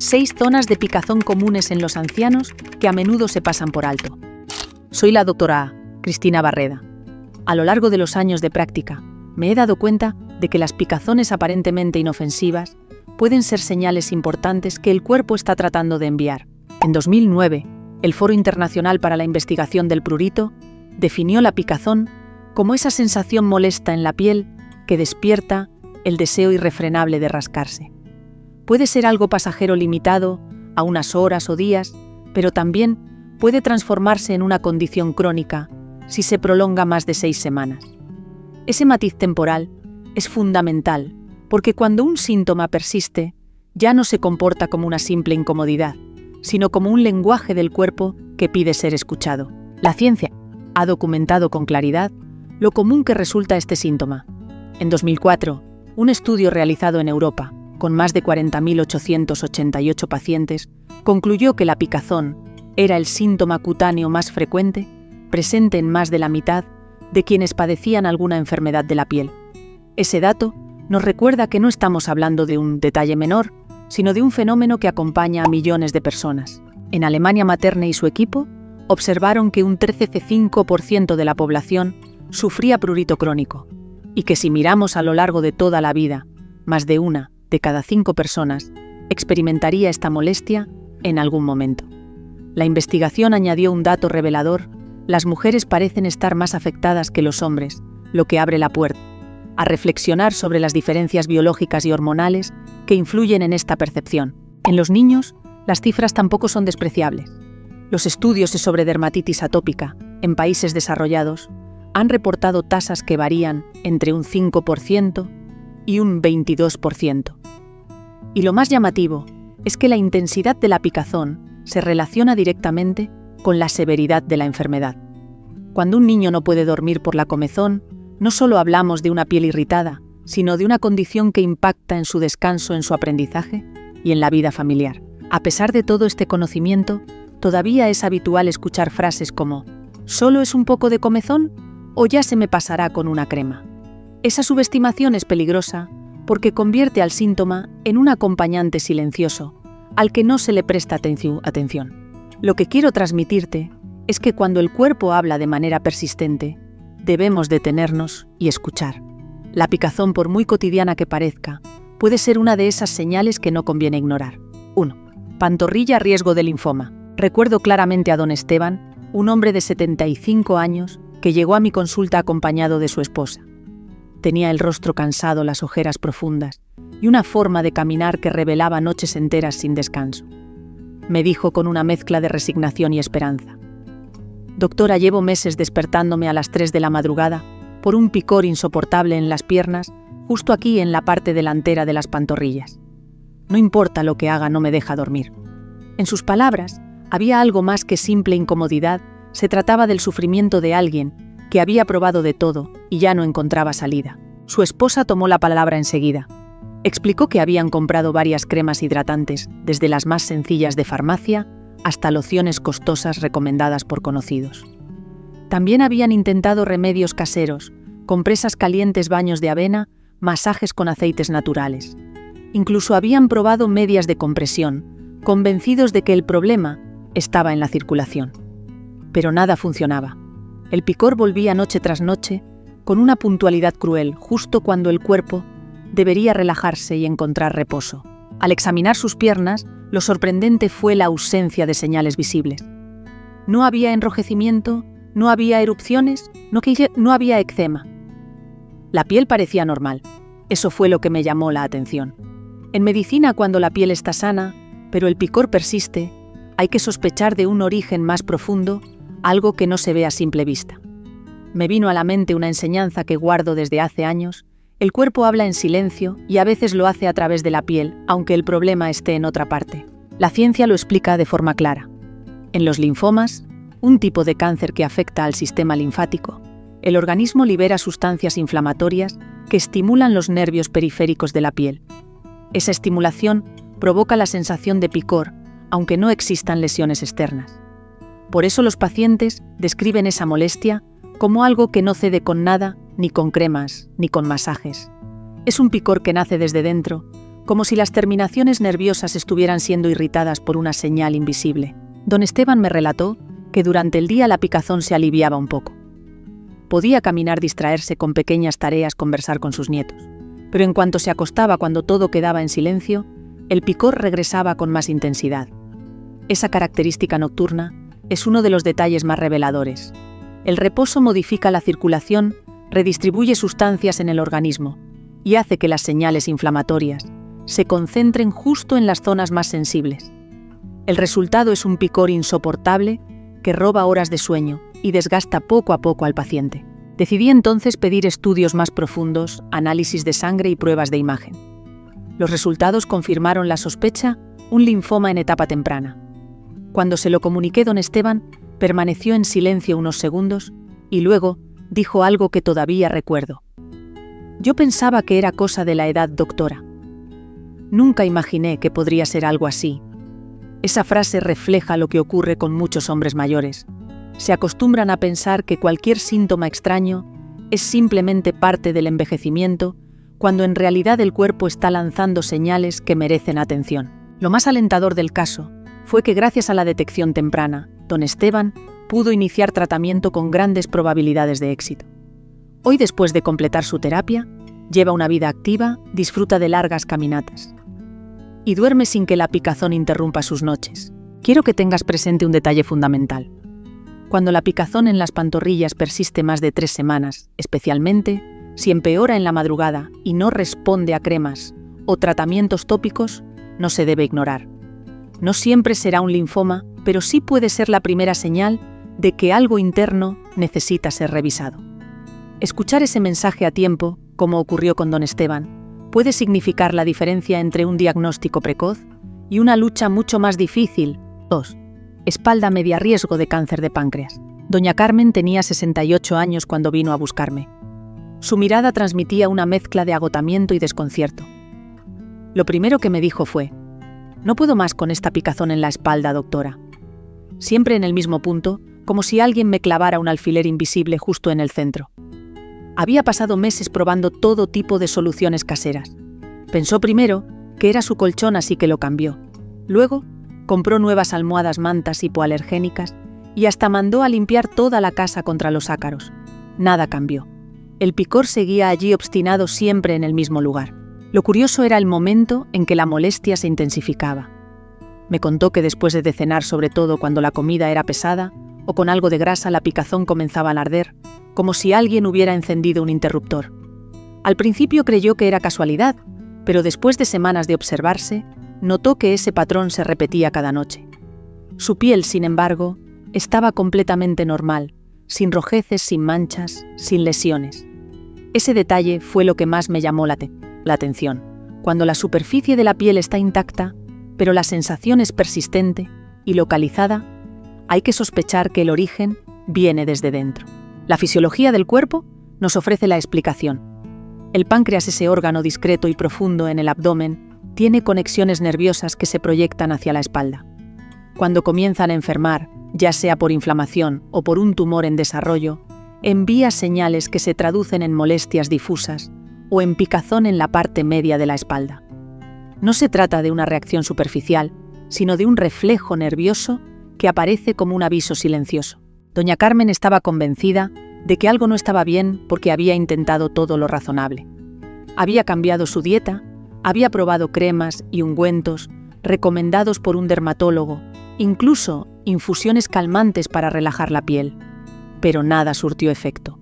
6 zonas de picazón comunes en los ancianos que a menudo se pasan por alto. Soy la doctora Cristina Barreda. A lo largo de los años de práctica, me he dado cuenta de que las picazones aparentemente inofensivas pueden ser señales importantes que el cuerpo está tratando de enviar. En 2009, el Foro Internacional para la Investigación del Prurito definió la picazón como esa sensación molesta en la piel que despierta el deseo irrefrenable de rascarse. Puede ser algo pasajero limitado a unas horas o días, pero también puede transformarse en una condición crónica si se prolonga más de 6 semanas. Ese matiz temporal es fundamental porque cuando un síntoma persiste, ya no se comporta como una simple incomodidad, sino como un lenguaje del cuerpo que pide ser escuchado. La ciencia ha documentado con claridad lo común que resulta este síntoma. En 2004, un estudio realizado en Europa, con más de 40.888 pacientes, concluyó que la picazón era el síntoma cutáneo más frecuente, presente en más de la mitad de quienes padecían alguna enfermedad de la piel. Ese dato nos recuerda que no estamos hablando de un detalle menor, sino de un fenómeno que acompaña a millones de personas. En Alemania Materne y su equipo observaron que un 13,5% de la población sufría prurito crónico, y que si miramos a lo largo de toda la vida, más de 1 de cada 5 personas experimentaría esta molestia en algún momento. La investigación añadió un dato revelador: las mujeres parecen estar más afectadas que los hombres, lo que abre la puerta a reflexionar sobre las diferencias biológicas y hormonales que influyen en esta percepción. En los niños, las cifras tampoco son despreciables. Los estudios sobre dermatitis atópica en países desarrollados han reportado tasas que varían entre un 5% y un 22%. Y lo más llamativo es que la intensidad de la picazón se relaciona directamente con la severidad de la enfermedad. Cuando un niño no puede dormir por la comezón, no solo hablamos de una piel irritada, sino de una condición que impacta en su descanso, en su aprendizaje y en la vida familiar. A pesar de todo este conocimiento, todavía es habitual escuchar frases como «¿solo es un poco de comezón o ya se me pasará con una crema?». Esa subestimación es peligrosa porque convierte al síntoma en un acompañante silencioso, al que no se le presta atención. Lo que quiero transmitirte es que cuando el cuerpo habla de manera persistente, debemos detenernos y escuchar. La picazón, por muy cotidiana que parezca, puede ser una de esas señales que no conviene ignorar. 1. Pantorrilla, riesgo de linfoma. Recuerdo claramente a don Esteban, un hombre de 75 años, que llegó a mi consulta acompañado de su esposa. Tenía el rostro cansado, las ojeras profundas y una forma de caminar que revelaba noches enteras sin descanso. Me dijo con una mezcla de resignación y esperanza: «Doctora, llevo meses despertándome a las 3 de la madrugada por un picor insoportable en las piernas, justo aquí en la parte delantera de las pantorrillas. No importa lo que haga, no me deja dormir». En sus palabras, había algo más que simple incomodidad. Se trataba del sufrimiento de alguien que había probado de todo y ya no encontraba salida. Su esposa tomó la palabra enseguida. Explicó que habían comprado varias cremas hidratantes, desde las más sencillas de farmacia hasta lociones costosas recomendadas por conocidos. También habían intentado remedios caseros, compresas calientes, baños de avena, masajes con aceites naturales. Incluso habían probado medias de compresión, convencidos de que el problema estaba en la circulación. Pero nada funcionaba. El picor volvía noche tras noche, con una puntualidad cruel, justo cuando el cuerpo debería relajarse y encontrar reposo. Al examinar sus piernas, lo sorprendente fue la ausencia de señales visibles. No había enrojecimiento, no había erupciones, no había eczema. La piel parecía normal. Eso fue lo que me llamó la atención. En medicina, cuando la piel está sana, pero el picor persiste, hay que sospechar de un origen más profundo, algo que no se ve a simple vista. Me vino a la mente una enseñanza que guardo desde hace años: el cuerpo habla en silencio y a veces lo hace a través de la piel, aunque el problema esté en otra parte. La ciencia lo explica de forma clara. En los linfomas, un tipo de cáncer que afecta al sistema linfático, el organismo libera sustancias inflamatorias que estimulan los nervios periféricos de la piel. Esa estimulación provoca la sensación de picor, aunque no existan lesiones externas. Por eso los pacientes describen esa molestia como algo que no cede con nada, ni con cremas, ni con masajes. Es un picor que nace desde dentro, como si las terminaciones nerviosas estuvieran siendo irritadas por una señal invisible. Don Esteban me relató que durante el día la picazón se aliviaba un poco. Podía caminar, distraerse con pequeñas tareas, conversar con sus nietos. Pero en cuanto se acostaba, cuando todo quedaba en silencio, el picor regresaba con más intensidad. Esa característica nocturna es uno de los detalles más reveladores. El reposo modifica la circulación, redistribuye sustancias en el organismo y hace que las señales inflamatorias se concentren justo en las zonas más sensibles. El resultado es un picor insoportable que roba horas de sueño y desgasta poco a poco al paciente. Decidí entonces pedir estudios más profundos, análisis de sangre y pruebas de imagen. Los resultados confirmaron la sospecha, un linfoma en etapa temprana. Cuando se lo comuniqué, don Esteban permaneció en silencio unos segundos y luego dijo algo que todavía recuerdo. Yo pensaba que era cosa de la edad, doctora. Nunca imaginé que podría ser algo así. Esa frase refleja lo que ocurre con muchos hombres mayores. Se acostumbran a pensar que cualquier síntoma extraño es simplemente parte del envejecimiento, cuando en realidad el cuerpo está lanzando señales que merecen atención. Lo más alentador del caso fue que gracias a la detección temprana, don Esteban pudo iniciar tratamiento con grandes probabilidades de éxito. Hoy, después de completar su terapia, lleva una vida activa, disfruta de largas caminatas y duerme sin que la picazón interrumpa sus noches. Quiero que tengas presente un detalle fundamental. Cuando la picazón en las pantorrillas persiste más de 3 semanas, especialmente si empeora en la madrugada y no responde a cremas o tratamientos tópicos, no se debe ignorar. No siempre será un linfoma, pero sí puede ser la primera señal de que algo interno necesita ser revisado. Escuchar ese mensaje a tiempo, como ocurrió con don Esteban, puede significar la diferencia entre un diagnóstico precoz y una lucha mucho más difícil. 2. Espalda media, riesgo de cáncer de páncreas. Doña Carmen tenía 68 años cuando vino a buscarme. Su mirada transmitía una mezcla de agotamiento y desconcierto. Lo primero que me dijo fue: «No puedo más con esta picazón en la espalda, doctora». Siempre en el mismo punto, como si alguien me clavara un alfiler invisible justo en el centro. Había pasado meses probando todo tipo de soluciones caseras. Pensó primero que era su colchón, así que lo cambió. Luego, compró nuevas almohadas, mantas hipoalergénicas y hasta mandó a limpiar toda la casa contra los ácaros. Nada cambió. El picor seguía allí, obstinado, siempre en el mismo lugar. Lo curioso era el momento en que la molestia se intensificaba. Me contó que después de cenar, sobre todo cuando la comida era pesada o con algo de grasa, la picazón comenzaba a arder, como si alguien hubiera encendido un interruptor. Al principio creyó que era casualidad, pero después de semanas de observarse, notó que ese patrón se repetía cada noche. Su piel, sin embargo, estaba completamente normal, sin rojeces, sin manchas, sin lesiones. Ese detalle fue lo que más me llamó la atención. Cuando la superficie de la piel está intacta, pero la sensación es persistente y localizada, hay que sospechar que el origen viene desde dentro. La fisiología del cuerpo nos ofrece la explicación. El páncreas, ese órgano discreto y profundo en el abdomen, tiene conexiones nerviosas que se proyectan hacia la espalda. Cuando comienzan a enfermar, ya sea por inflamación o por un tumor en desarrollo, envía señales que se traducen en molestias difusas o en picazón en la parte media de la espalda. No se trata de una reacción superficial, sino de un reflejo nervioso que aparece como un aviso silencioso. Doña Carmen estaba convencida de que algo no estaba bien porque había intentado todo lo razonable. Había cambiado su dieta, había probado cremas y ungüentos recomendados por un dermatólogo, incluso infusiones calmantes para relajar la piel, pero nada surtió efecto.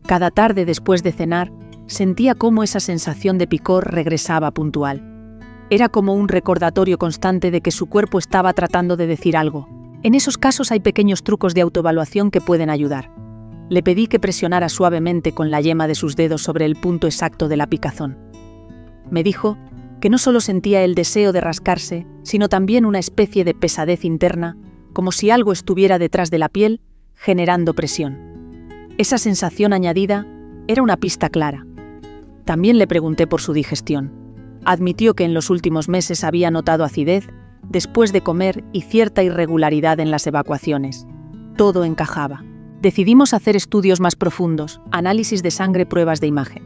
Cada tarde después de cenar, sentía cómo esa sensación de picor regresaba puntual. Era como un recordatorio constante de que su cuerpo estaba tratando de decir algo. En esos casos hay pequeños trucos de autoevaluación que pueden ayudar. Le pedí que presionara suavemente con la yema de sus dedos sobre el punto exacto de la picazón. Me dijo que no solo sentía el deseo de rascarse, sino también una especie de pesadez interna, como si algo estuviera detrás de la piel, generando presión. Esa sensación añadida era una pista clara. También le pregunté por su digestión. Admitió que en los últimos meses había notado acidez después de comer y cierta irregularidad en las evacuaciones. Todo encajaba. Decidimos hacer estudios más profundos, análisis de sangre, pruebas de imagen.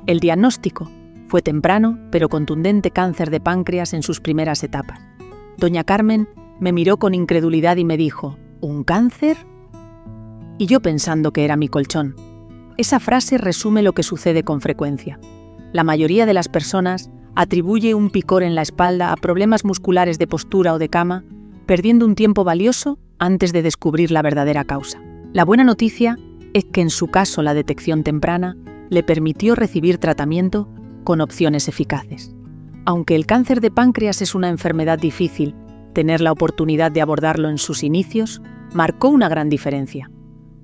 El diagnóstico Fue temprano, pero contundente cáncer de páncreas en sus primeras etapas. Doña Carmen me miró con incredulidad y me dijo, ¿un cáncer? Y yo pensando que era mi colchón. Esa frase resume lo que sucede con frecuencia. La mayoría de las personas atribuye un picor en la espalda a problemas musculares de postura o de cama, perdiendo un tiempo valioso antes de descubrir la verdadera causa. La buena noticia es que en su caso la detección temprana le permitió recibir tratamiento con opciones eficaces. Aunque el cáncer de páncreas es una enfermedad difícil, tener la oportunidad de abordarlo en sus inicios marcó una gran diferencia.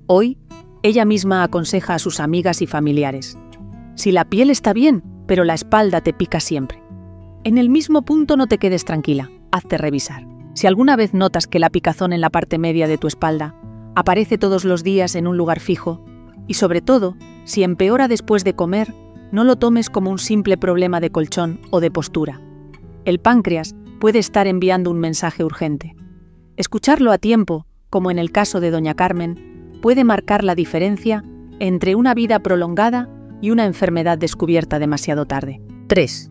Hoy, ella misma aconseja a sus amigas y familiares: si la piel está bien, pero la espalda te pica siempre. En el mismo punto no te quedes tranquila, hazte revisar. Si alguna vez notas que la picazón en la parte media de tu espalda aparece todos los días en un lugar fijo, y sobre todo, si empeora después de comer, no lo tomes como un simple problema de colchón o de postura. El páncreas puede estar enviando un mensaje urgente. Escucharlo a tiempo, como en el caso de Doña Carmen, puede marcar la diferencia entre una vida prolongada y una enfermedad descubierta demasiado tarde. 3.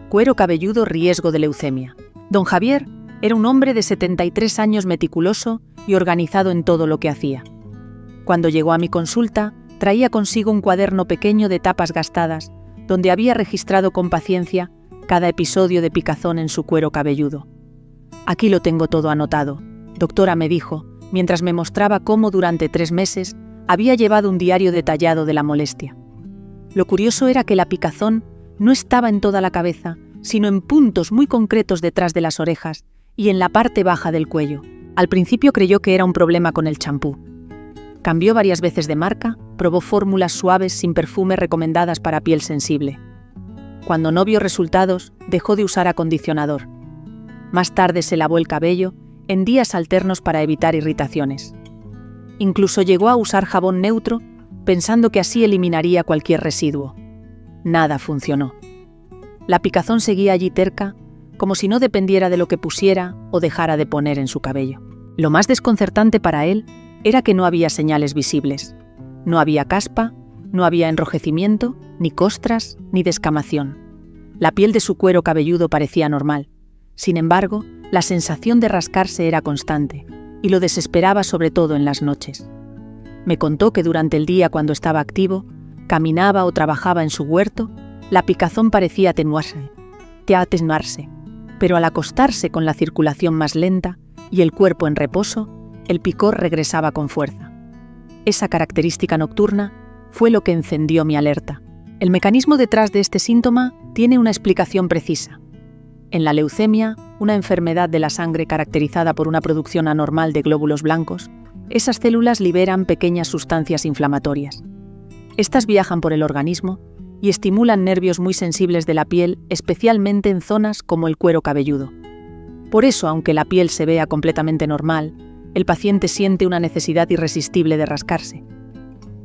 Cuero cabelludo, riesgo de leucemia. Don Javier era un hombre de 73 años meticuloso y organizado en todo lo que hacía. Cuando llegó a mi consulta, traía consigo un cuaderno pequeño de tapas gastadas, donde había registrado con paciencia cada episodio de picazón en su cuero cabelludo. Aquí lo tengo todo anotado, doctora, me dijo, mientras me mostraba cómo durante 3 meses había llevado un diario detallado de la molestia. Lo curioso era que la picazón no estaba en toda la cabeza, sino en puntos muy concretos detrás de las orejas y en la parte baja del cuello. Al principio creyó que era un problema con el champú. Cambió varias veces de marca, probó fórmulas suaves sin perfume recomendadas para piel sensible. Cuando no vio resultados, dejó de usar acondicionador. Más tarde se lavó el cabello en días alternos para evitar irritaciones. Incluso llegó a usar jabón neutro, pensando que así eliminaría cualquier residuo. Nada funcionó. La picazón seguía allí terca, como si no dependiera de lo que pusiera o dejara de poner en su cabello. Lo más desconcertante para él era que no había señales visibles. No había caspa, no había enrojecimiento, ni costras, ni descamación. La piel de su cuero cabelludo parecía normal. Sin embargo, la sensación de rascarse era constante, y lo desesperaba sobre todo en las noches. Me contó que durante el día, cuando estaba activo, caminaba o trabajaba en su huerto, la picazón parecía atenuarse, pero al acostarse con la circulación más lenta y el cuerpo en reposo, el picor regresaba con fuerza. Esa característica nocturna fue lo que encendió mi alerta. El mecanismo detrás de este síntoma tiene una explicación precisa. En la leucemia, una enfermedad de la sangre caracterizada por una producción anormal de glóbulos blancos, esas células liberan pequeñas sustancias inflamatorias. Estas viajan por el organismo y estimulan nervios muy sensibles de la piel, especialmente en zonas como el cuero cabelludo. Por eso, aunque la piel se vea completamente normal, el paciente siente una necesidad irresistible de rascarse.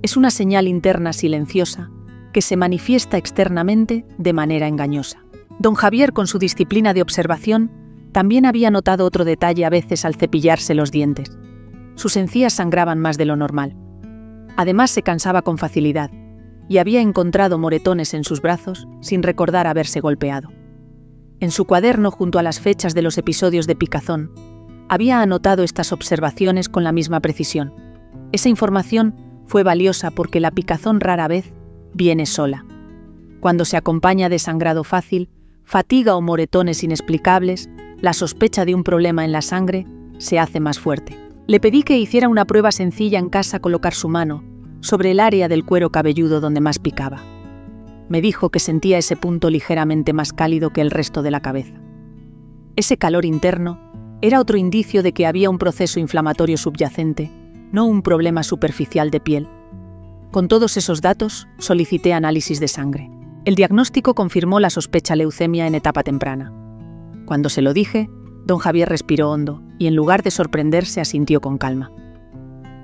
Es una señal interna silenciosa que se manifiesta externamente de manera engañosa. Don Javier, con su disciplina de observación, también había notado otro detalle a veces al cepillarse los dientes. Sus encías sangraban más de lo normal. Además, se cansaba con facilidad y había encontrado moretones en sus brazos sin recordar haberse golpeado. En su cuaderno, junto a las fechas de los episodios de picazón, había anotado estas observaciones con la misma precisión. Esa información fue valiosa porque la picazón rara vez viene sola. Cuando se acompaña de sangrado fácil, fatiga o moretones inexplicables, la sospecha de un problema en la sangre se hace más fuerte. Le pedí que hiciera una prueba sencilla en casa: colocar su mano sobre el área del cuero cabelludo donde más picaba. Me dijo que sentía ese punto ligeramente más cálido que el resto de la cabeza. Ese calor interno era otro indicio de que había un proceso inflamatorio subyacente, no un problema superficial de piel. Con todos esos datos, solicité análisis de sangre. El diagnóstico confirmó la sospecha leucemia en etapa temprana. Cuando se lo dije, don Javier respiró hondo y, en lugar de sorprenderse, asintió con calma.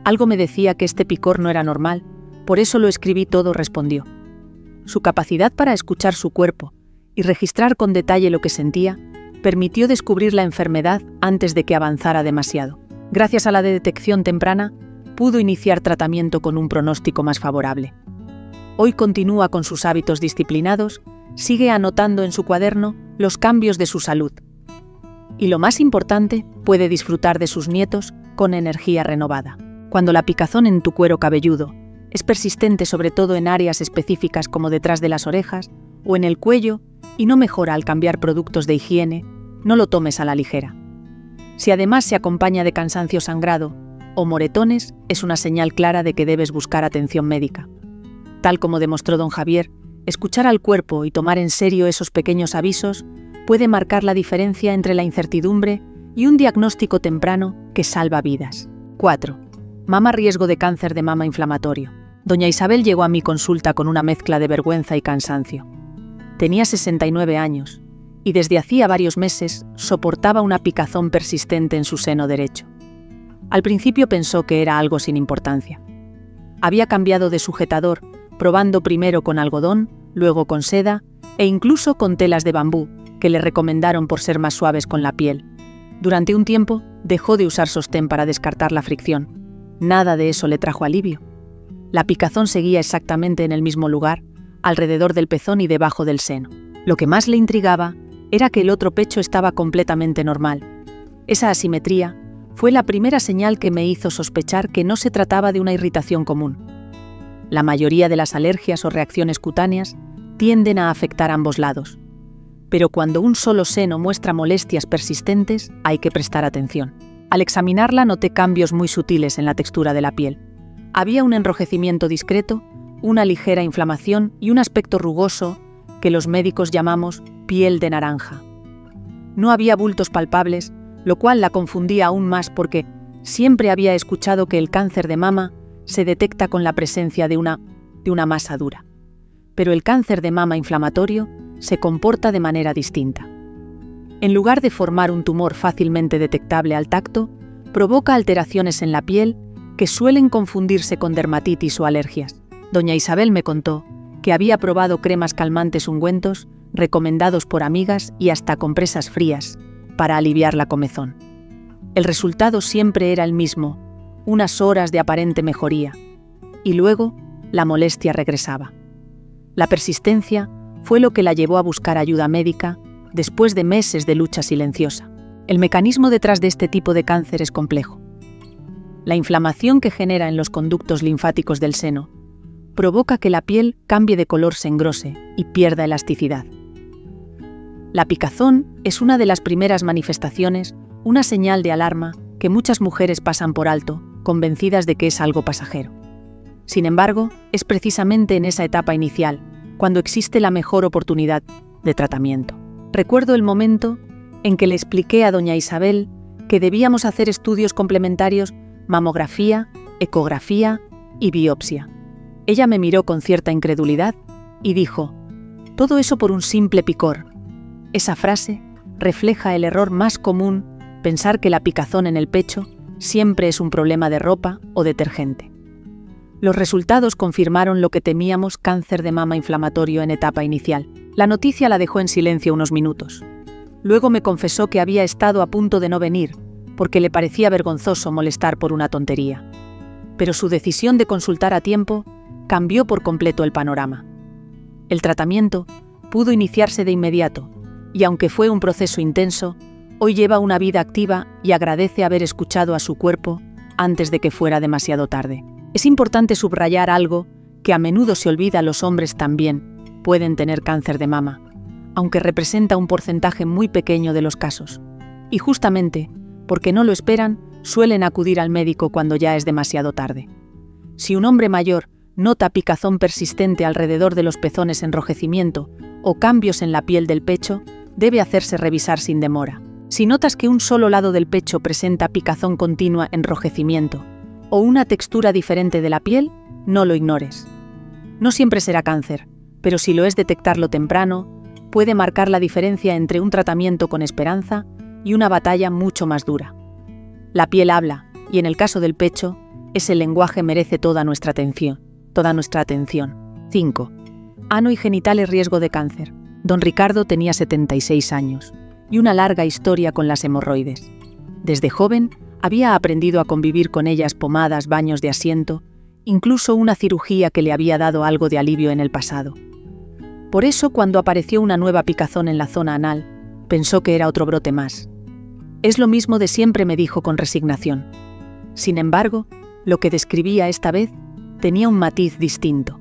Algo me decía que este picor no era normal, por eso lo escribí todo, respondió. Su capacidad para escuchar su cuerpo y registrar con detalle lo que sentía permitió descubrir la enfermedad antes de que avanzara demasiado. Gracias a la detección temprana, pudo iniciar tratamiento con un pronóstico más favorable. Hoy continúa con sus hábitos disciplinados, sigue anotando en su cuaderno los cambios de su salud. Y lo más importante, puede disfrutar de sus nietos con energía renovada. Cuando la picazón en tu cuero cabelludo es persistente sobre todo en áreas específicas como detrás de las orejas o en el cuello y no mejora al cambiar productos de higiene, no lo tomes a la ligera. Si además se acompaña de cansancio sangrado o moretones, es una señal clara de que debes buscar atención médica. Tal como demostró don Javier, escuchar al cuerpo y tomar en serio esos pequeños avisos puede marcar la diferencia entre la incertidumbre y un diagnóstico temprano que salva vidas. 4. Mama riesgo de cáncer de mama inflamatorio. Doña Isabel llegó a mi consulta con una mezcla de vergüenza y cansancio. Tenía 69 años y desde hacía varios meses soportaba una picazón persistente en su seno derecho. Al principio pensó que era algo sin importancia. Había cambiado de sujetador, probando primero con algodón, luego con seda e incluso con telas de bambú, que le recomendaron por ser más suaves con la piel. Durante un tiempo dejó de usar sostén para descartar la fricción. Nada de eso le trajo alivio. La picazón seguía exactamente en el mismo lugar, alrededor del pezón y debajo del seno. Lo que más le intrigaba era que el otro pecho estaba completamente normal. Esa asimetría fue la primera señal que me hizo sospechar que no se trataba de una irritación común. La mayoría de las alergias o reacciones cutáneas tienden a afectar ambos lados. Pero cuando un solo seno muestra molestias persistentes, hay que prestar atención. Al examinarla noté cambios muy sutiles en la textura de la piel. Había un enrojecimiento discreto, una ligera inflamación y un aspecto rugoso que los médicos llamamos piel de naranja. No había bultos palpables, lo cual la confundía aún más porque siempre había escuchado que el cáncer de mama se detecta con la presencia de una masa dura. Pero el cáncer de mama inflamatorio se comporta de manera distinta. En lugar de formar un tumor fácilmente detectable al tacto, provoca alteraciones en la piel que suelen confundirse con dermatitis o alergias. Doña Isabel me contó que había probado cremas calmantes, ungüentos, recomendados por amigas y hasta compresas frías para aliviar la comezón. El resultado siempre era el mismo, unas horas de aparente mejoría, y luego la molestia regresaba. La persistencia fue lo que la llevó a buscar ayuda médica después de meses de lucha silenciosa. El mecanismo detrás de este tipo de cáncer es complejo. La inflamación que genera en los conductos linfáticos del seno provoca que la piel cambie de color, se engrose y pierda elasticidad. La picazón es una de las primeras manifestaciones, una señal de alarma que muchas mujeres pasan por alto, convencidas de que es algo pasajero. Sin embargo, es precisamente en esa etapa inicial cuando existe la mejor oportunidad de tratamiento. Recuerdo el momento en que le expliqué a doña Isabel que debíamos hacer estudios complementarios, mamografía, ecografía y biopsia. Ella me miró con cierta incredulidad y dijo: «Todo eso por un simple picor». Esa frase refleja el error más común, pensar que la picazón en el pecho siempre es un problema de ropa o detergente. Los resultados confirmaron lo que temíamos: cáncer de mama inflamatorio en etapa inicial. La noticia la dejó en silencio unos minutos. Luego me confesó que había estado a punto de no venir, porque le parecía vergonzoso molestar por una tontería. Pero su decisión de consultar a tiempo cambió por completo el panorama. El tratamiento pudo iniciarse de inmediato, y aunque fue un proceso intenso, hoy lleva una vida activa y agradece haber escuchado a su cuerpo antes de que fuera demasiado tarde. Es importante subrayar algo que a menudo se olvida: los hombres también pueden tener cáncer de mama, aunque representa un porcentaje muy pequeño de los casos. Y justamente porque no lo esperan, suelen acudir al médico cuando ya es demasiado tarde. Si un hombre mayor nota picazón persistente alrededor de los pezones, enrojecimiento o cambios en la piel del pecho, debe hacerse revisar sin demora. Si notas que un solo lado del pecho presenta picazón continua, enrojecimiento o una textura diferente de la piel, no lo ignores. No siempre será cáncer, pero si lo es, detectarlo temprano puede marcar la diferencia entre un tratamiento con esperanza y una batalla mucho más dura. La piel habla, y en el caso del pecho, ese lenguaje merece toda nuestra atención. 5. Ano y genitales, riesgo de cáncer. Don Ricardo tenía 76 años y una larga historia con las hemorroides. Desde joven había aprendido a convivir con ellas: pomadas, baños de asiento incluso una cirugía que le había dado algo de alivio en el pasado. Por eso, cuando apareció una nueva picazón en la zona anal, pensó que era otro brote más. Es lo mismo de siempre, me dijo con resignación. Sin embargo, lo que describía esta vez tenía un matiz distinto.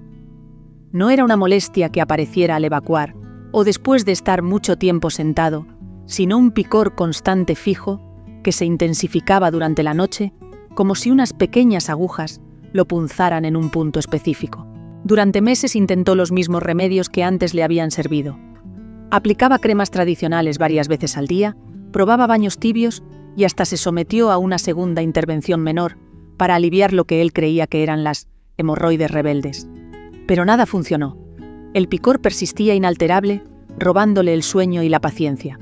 No era una molestia que apareciera al evacuar o después de estar mucho tiempo sentado, sino un picor constante fijo que se intensificaba durante la noche como si unas pequeñas agujas lo punzaran en un punto específico. Durante meses intentó los mismos remedios que antes le habían servido. Aplicaba cremas tradicionales varias veces al día, probaba baños tibios y hasta se sometió a una segunda intervención menor para aliviar lo que él creía que eran las hemorroides rebeldes. Pero nada funcionó. El picor persistía inalterable, robándole el sueño y la paciencia.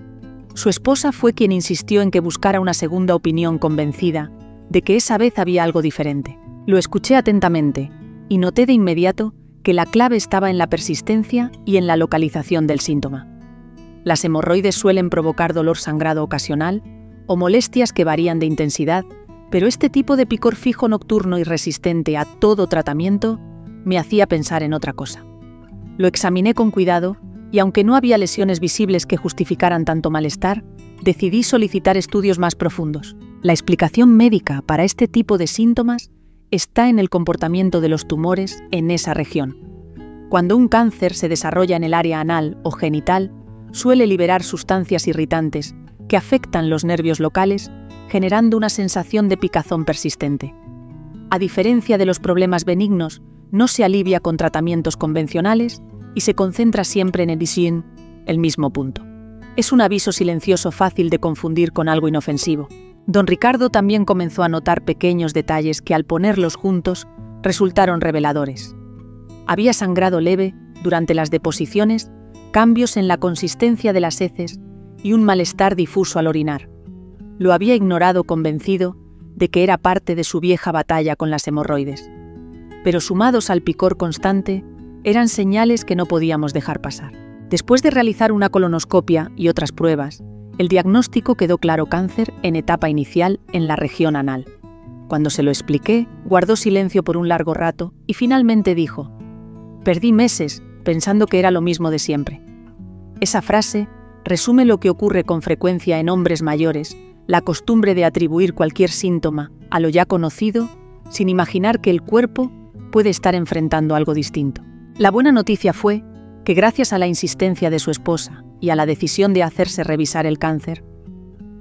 Su esposa fue quien insistió en que buscara una segunda opinión, convencida de que esa vez había algo diferente. Lo escuché atentamente y noté de inmediato que la clave estaba en la persistencia y en la localización del síntoma. Las hemorroides suelen provocar dolor sangrado ocasional o molestias que varían de intensidad, pero este tipo de picor fijo nocturno y resistente a todo tratamiento me hacía pensar en otra cosa. Lo examiné con cuidado y aunque no había lesiones visibles que justificaran tanto malestar, decidí solicitar estudios más profundos. La explicación médica para este tipo de síntomas está en el comportamiento de los tumores en esa región. Cuando un cáncer se desarrolla en el área anal o genital, suele liberar sustancias irritantes que afectan los nervios locales, generando una sensación de picazón persistente. A diferencia de los problemas benignos, no se alivia con tratamientos convencionales y se concentra siempre en el mismo punto. Es un aviso silencioso fácil de confundir con algo inofensivo. Don Ricardo también comenzó a notar pequeños detalles que al ponerlos juntos resultaron reveladores. Había sangrado leve durante las deposiciones, cambios en la consistencia de las heces y un malestar difuso al orinar. Lo había ignorado convencido de que era parte de su vieja batalla con las hemorroides. Pero sumados al picor constante, eran señales que no podíamos dejar pasar. Después de realizar una colonoscopia y otras pruebas, el diagnóstico quedó claro: cáncer en etapa inicial en la región anal. Cuando se lo expliqué, guardó silencio por un largo rato y finalmente dijo: «Perdí meses pensando que era lo mismo de siempre». Esa frase resume lo que ocurre con frecuencia en hombres mayores, la costumbre de atribuir cualquier síntoma a lo ya conocido, sin imaginar que el cuerpo puede estar enfrentando algo distinto. La buena noticia fue que gracias a la insistencia de su esposa y a la decisión de hacerse revisar el cáncer,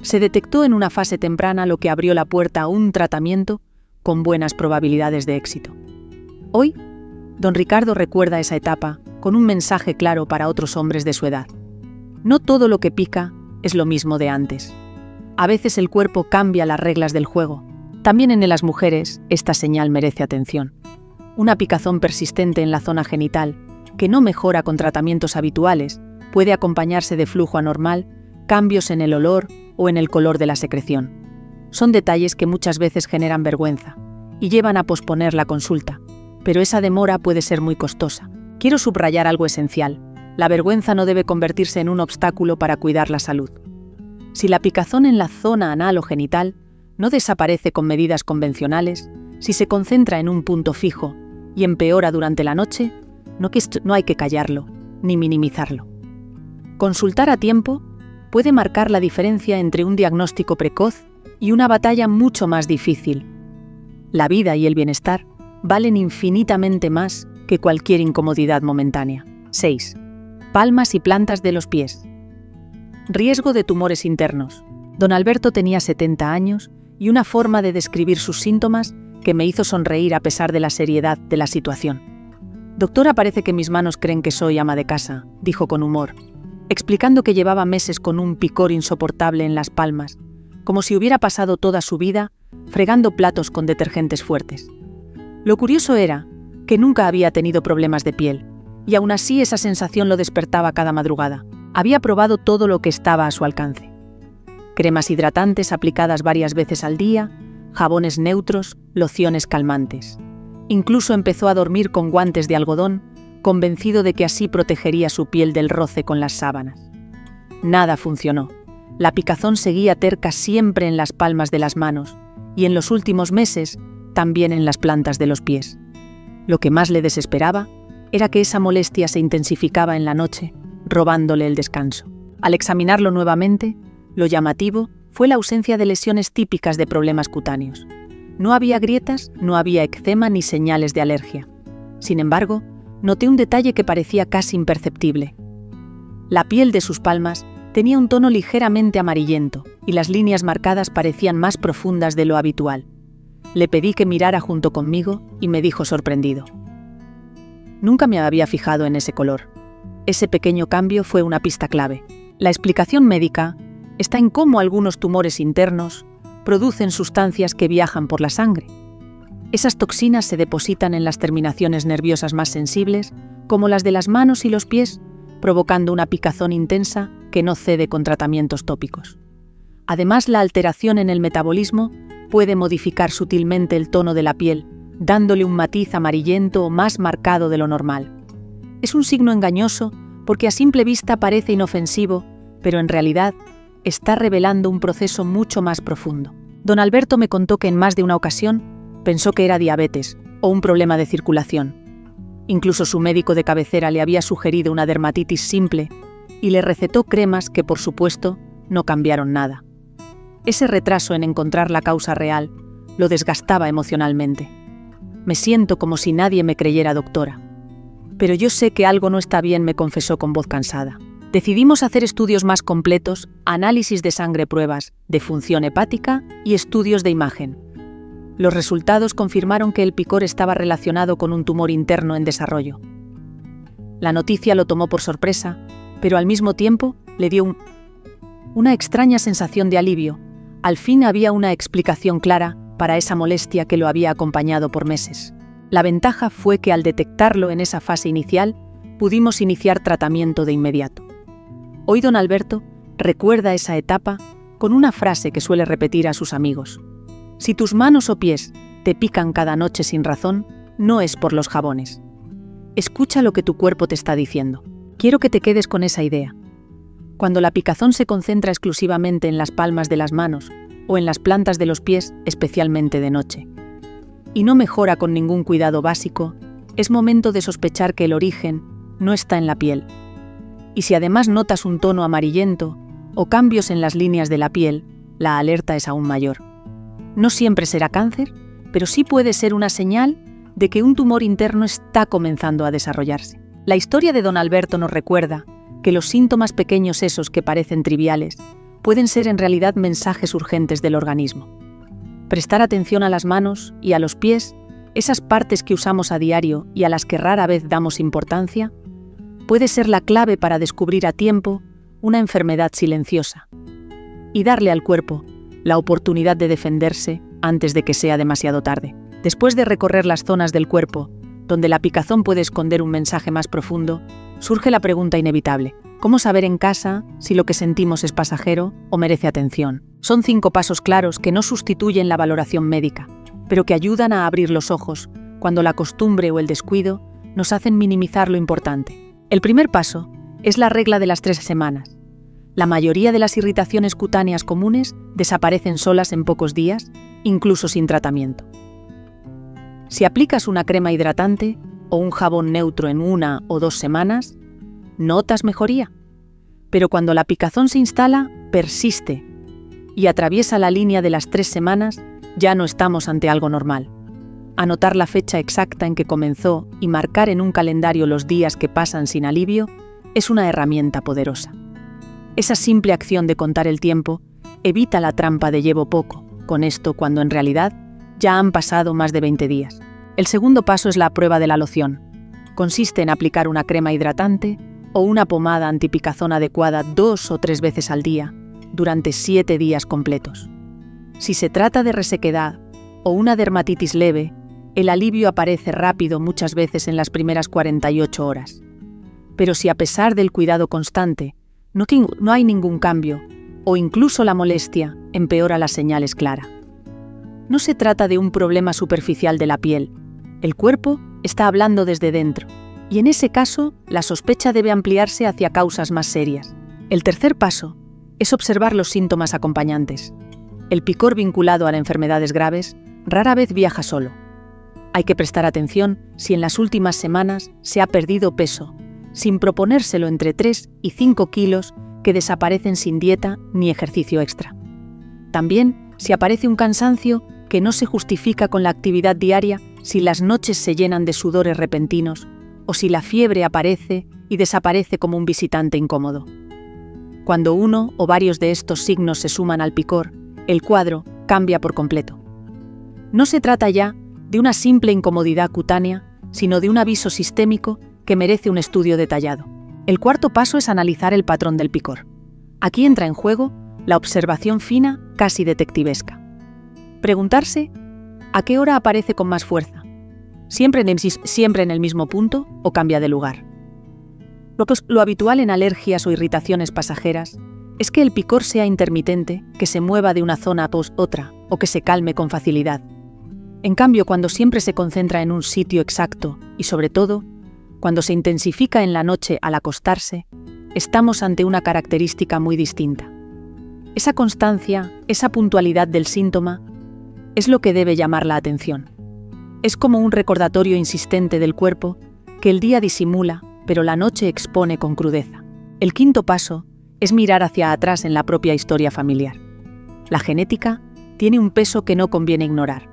se detectó en una fase temprana, lo que abrió la puerta a un tratamiento con buenas probabilidades de éxito. Hoy, don Ricardo recuerda esa etapa con un mensaje claro para otros hombres de su edad. No todo lo que pica es lo mismo de antes. A veces el cuerpo cambia las reglas del juego. También en las mujeres esta señal merece atención. Una picazón persistente en la zona genital, que no mejora con tratamientos habituales, puede acompañarse de flujo anormal, cambios en el olor o en el color de la secreción. Son detalles que muchas veces generan vergüenza y llevan a posponer la consulta, pero esa demora puede ser muy costosa. Quiero subrayar algo esencial: la vergüenza no debe convertirse en un obstáculo para cuidar la salud. Si la picazón en la zona anal o genital no desaparece con medidas convencionales, si se concentra en un punto fijo y empeora durante la noche, no hay que callarlo ni minimizarlo. Consultar a tiempo puede marcar la diferencia entre un diagnóstico precoz y una batalla mucho más difícil. La vida y el bienestar valen infinitamente más que cualquier incomodidad momentánea. 6. Palmas y plantas de los pies. Riesgo de tumores internos. Don Alberto tenía 70 años y una forma de describir sus síntomas que me hizo sonreír a pesar de la seriedad de la situación. «Doctora, parece que mis manos creen que soy ama de casa», dijo con humor, explicando que llevaba meses con un picor insoportable en las palmas, como si hubiera pasado toda su vida fregando platos con detergentes fuertes. Lo curioso era que nunca había tenido problemas de piel, y aún así esa sensación lo despertaba cada madrugada. Había probado todo lo que estaba a su alcance: cremas hidratantes aplicadas varias veces al día, jabones neutros, lociones calmantes. Incluso empezó a dormir con guantes de algodón, convencido de que así protegería su piel del roce con las sábanas. Nada funcionó. La picazón seguía terca siempre en las palmas de las manos y en los últimos meses también en las plantas de los pies. Lo que más le desesperaba era que esa molestia se intensificaba en la noche, robándole el descanso. Al examinarlo nuevamente, lo llamativo fue la ausencia de lesiones típicas de problemas cutáneos. No había grietas, no había eczema ni señales de alergia. Sin embargo, noté un detalle que parecía casi imperceptible. La piel de sus palmas tenía un tono ligeramente amarillento y las líneas marcadas parecían más profundas de lo habitual. Le pedí que mirara junto conmigo y me dijo sorprendido: «Nunca me había fijado en ese color». Ese pequeño cambio fue una pista clave. La explicación médica está en cómo algunos tumores internos producen sustancias que viajan por la sangre. Esas toxinas se depositan en las terminaciones nerviosas más sensibles, como las de las manos y los pies, provocando una picazón intensa que no cede con tratamientos tópicos. Además, la alteración en el metabolismo puede modificar sutilmente el tono de la piel, dándole un matiz amarillento o más marcado de lo normal. Es un signo engañoso porque a simple vista parece inofensivo, pero en realidad está revelando un proceso mucho más profundo. Don Alberto me contó que en más de una ocasión pensó que era diabetes o un problema de circulación. Incluso su médico de cabecera le había sugerido una dermatitis simple y le recetó cremas que, por supuesto, no cambiaron nada. Ese retraso en encontrar la causa real lo desgastaba emocionalmente. Me siento como si nadie me creyera doctora. Pero yo sé que algo no está bien, me confesó con voz cansada. Decidimos hacer estudios más completos, análisis de sangre, pruebas de función hepática y estudios de imagen. Los resultados confirmaron que el picor estaba relacionado con un tumor interno en desarrollo. La noticia lo tomó por sorpresa, pero al mismo tiempo le dio una extraña sensación de alivio. Al fin había una explicación clara para esa molestia que lo había acompañado por meses. La ventaja fue que al detectarlo en esa fase inicial, pudimos iniciar tratamiento de inmediato. Hoy don Alberto recuerda esa etapa con una frase que suele repetir a sus amigos: «Si tus manos o pies te pican cada noche sin razón, no es por los jabones. Escucha lo que tu cuerpo te está diciendo». Quiero que te quedes con esa idea. Cuando la picazón se concentra exclusivamente en las palmas de las manos o en las plantas de los pies, especialmente de noche, y no mejora con ningún cuidado básico, es momento de sospechar que el origen no está en la piel. Y si además notas un tono amarillento o cambios en las líneas de la piel, la alerta es aún mayor. No siempre será cáncer, pero sí puede ser una señal de que un tumor interno está comenzando a desarrollarse. La historia de don Alberto nos recuerda que los síntomas pequeños, esos que parecen triviales, pueden ser en realidad mensajes urgentes del organismo. Prestar atención a las manos y a los pies, esas partes que usamos a diario y a las que rara vez damos importancia, puede ser la clave para descubrir a tiempo una enfermedad silenciosa y darle al cuerpo la oportunidad de defenderse antes de que sea demasiado tarde. Después de recorrer las zonas del cuerpo donde la picazón puede esconder un mensaje más profundo, surge la pregunta inevitable: ¿cómo saber en casa si lo que sentimos es pasajero o merece atención? Son 5 pasos claros que no sustituyen la valoración médica, pero que ayudan a abrir los ojos cuando la costumbre o el descuido nos hacen minimizar lo importante. El primer paso es la regla de las 3 semanas. La mayoría de las irritaciones cutáneas comunes desaparecen solas en pocos días, incluso sin tratamiento. Si aplicas una crema hidratante o un jabón neutro en 1 o 2 semanas, notas mejoría. Pero cuando la picazón se instala, persiste y atraviesa la línea de las 3 semanas, ya no estamos ante algo normal. Anotar la fecha exacta en que comenzó y marcar en un calendario los días que pasan sin alivio es una herramienta poderosa. Esa simple acción de contar el tiempo evita la trampa de llevo poco con esto cuando en realidad ya han pasado más de 20 días. El segundo paso es la prueba de la loción. Consiste en aplicar una crema hidratante o una pomada antipicazón adecuada 2 o 3 veces al día durante 7 días completos. Si se trata de resequedad o una dermatitis leve, el alivio aparece rápido muchas veces en las primeras 48 horas. Pero si a pesar del cuidado constante no hay ningún cambio o incluso la molestia empeora, la señal es clara. No se trata de un problema superficial de la piel. El cuerpo está hablando desde dentro, y en ese caso, la sospecha debe ampliarse hacia causas más serias. El tercer paso es observar los síntomas acompañantes. El picor vinculado a enfermedades graves rara vez viaja solo. Hay que prestar atención si en las últimas semanas se ha perdido peso, sin proponérselo entre 3 y 5 kilos que desaparecen sin dieta ni ejercicio extra. También si aparece un cansancio que no se justifica con la actividad diaria, si las noches se llenan de sudores repentinos o si la fiebre aparece y desaparece como un visitante incómodo. Cuando uno o varios de estos signos se suman al picor, el cuadro cambia por completo. No se trata ya de una simple incomodidad cutánea, sino de un aviso sistémico que merece un estudio detallado. El cuarto paso es analizar el patrón del picor. Aquí entra en juego la observación fina, casi detectivesca. Preguntarse ¿a qué hora aparece con más fuerza? ¿Siempre en el mismo punto o cambia de lugar? Lo habitual en alergias o irritaciones pasajeras es que el picor sea intermitente, que se mueva de una zona a otra o que se calme con facilidad. En cambio, cuando siempre se concentra en un sitio exacto y, sobre todo, cuando se intensifica en la noche al acostarse, estamos ante una característica muy distinta. Esa constancia, esa puntualidad del síntoma, es lo que debe llamar la atención. Es como un recordatorio insistente del cuerpo que el día disimula, pero la noche expone con crudeza. El quinto paso es mirar hacia atrás en la propia historia familiar. La genética tiene un peso que no conviene ignorar.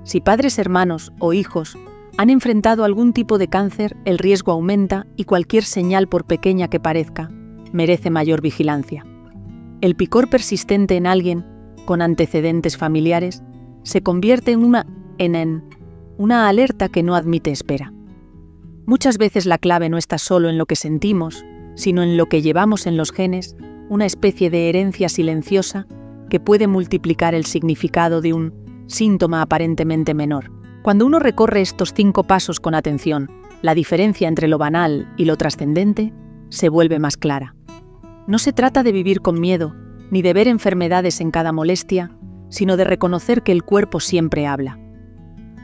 Si padres, hermanos o hijos han enfrentado algún tipo de cáncer, el riesgo aumenta y cualquier señal, por pequeña que parezca, merece mayor vigilancia. El picor persistente en alguien con antecedentes familiares se convierte en una alerta que no admite espera. Muchas veces la clave no está solo en lo que sentimos, sino en lo que llevamos en los genes, una especie de herencia silenciosa que puede multiplicar el significado de un síntoma aparentemente menor. Cuando uno recorre estos 5 pasos con atención, la diferencia entre lo banal y lo trascendente se vuelve más clara. No se trata de vivir con miedo, ni de ver enfermedades en cada molestia, sino de reconocer que el cuerpo siempre habla.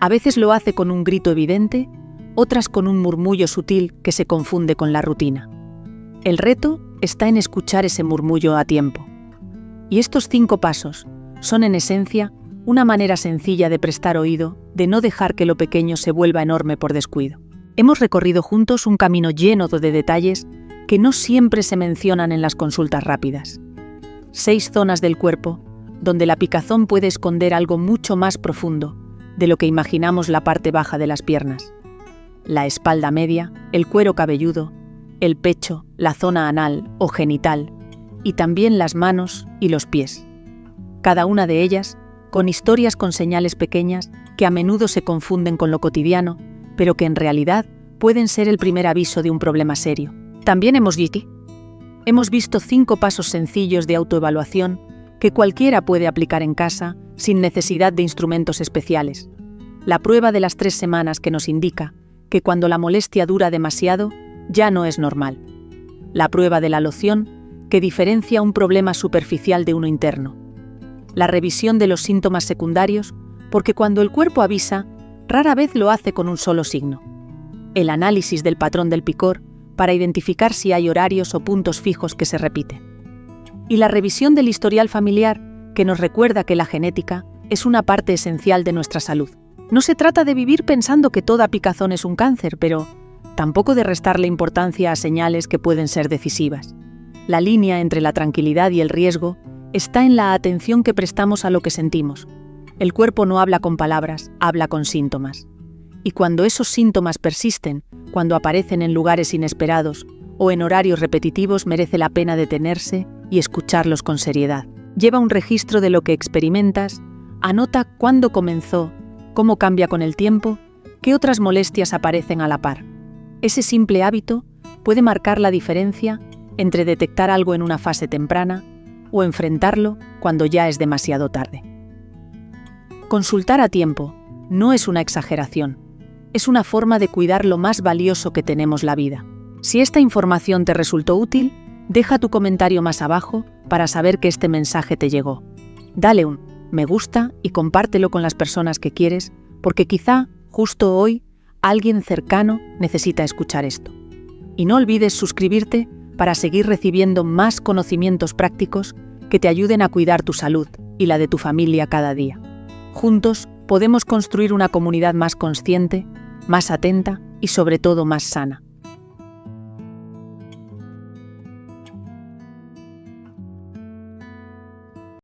A veces lo hace con un grito evidente, otras con un murmullo sutil que se confunde con la rutina. El reto está en escuchar ese murmullo a tiempo. Y estos 5 pasos son en esencia una manera sencilla de prestar oído, de no dejar que lo pequeño se vuelva enorme por descuido. Hemos recorrido juntos un camino lleno de detalles que no siempre se mencionan en las consultas rápidas. 6 zonas del cuerpo, donde la picazón puede esconder algo mucho más profundo de lo que imaginamos la parte baja de las piernas. La espalda media, el cuero cabelludo, el pecho, la zona anal o genital, y también las manos y los pies. Cada una de ellas con historias con señales pequeñas que a menudo se confunden con lo cotidiano, pero que en realidad pueden ser el primer aviso de un problema serio. También hemos visto 5 pasos sencillos de autoevaluación que cualquiera puede aplicar en casa sin necesidad de instrumentos especiales. La prueba de las 3 semanas que nos indica que cuando la molestia dura demasiado, ya no es normal. La prueba de la loción, que diferencia un problema superficial de uno interno. La revisión de los síntomas secundarios, porque cuando el cuerpo avisa, rara vez lo hace con un solo signo. El análisis del patrón del picor, para identificar si hay horarios o puntos fijos que se repiten. Y la revisión del historial familiar, que nos recuerda que la genética es una parte esencial de nuestra salud. No se trata de vivir pensando que toda picazón es un cáncer, pero tampoco de restarle importancia a señales que pueden ser decisivas. La línea entre la tranquilidad y el riesgo está en la atención que prestamos a lo que sentimos. El cuerpo no habla con palabras, habla con síntomas. Y cuando esos síntomas persisten, cuando aparecen en lugares inesperados o en horarios repetitivos, merece la pena detenerse y escucharlos con seriedad. Lleva un registro de lo que experimentas, anota cuándo comenzó, cómo cambia con el tiempo, qué otras molestias aparecen a la par. Ese simple hábito puede marcar la diferencia entre detectar algo en una fase temprana o enfrentarlo cuando ya es demasiado tarde. Consultar a tiempo no es una exageración, es una forma de cuidar lo más valioso que tenemos, la vida. Si esta información te resultó útil, deja tu comentario más abajo para saber que este mensaje te llegó. Dale un me gusta y compártelo con las personas que quieres, porque quizá, justo hoy, alguien cercano necesita escuchar esto. Y no olvides suscribirte para seguir recibiendo más conocimientos prácticos que te ayuden a cuidar tu salud y la de tu familia cada día. Juntos podemos construir una comunidad más consciente, más atenta y sobre todo más sana.